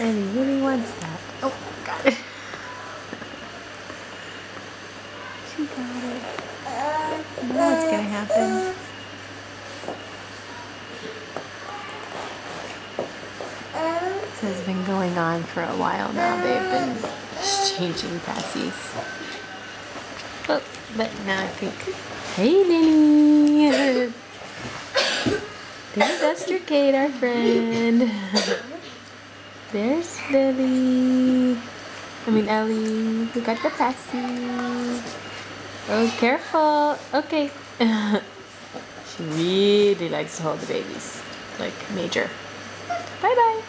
Ellie really wants that. Oh, got it. She got it. You know what's gonna happen? This has been going on for a while now. They've been changing passies. Oh, but now I think, hey Lily! There's Esther Kate, our friend. There's Lily. Ellie. We got the passy. Oh, careful. Okay. She really likes to hold the babies. Like, major. Bye-bye.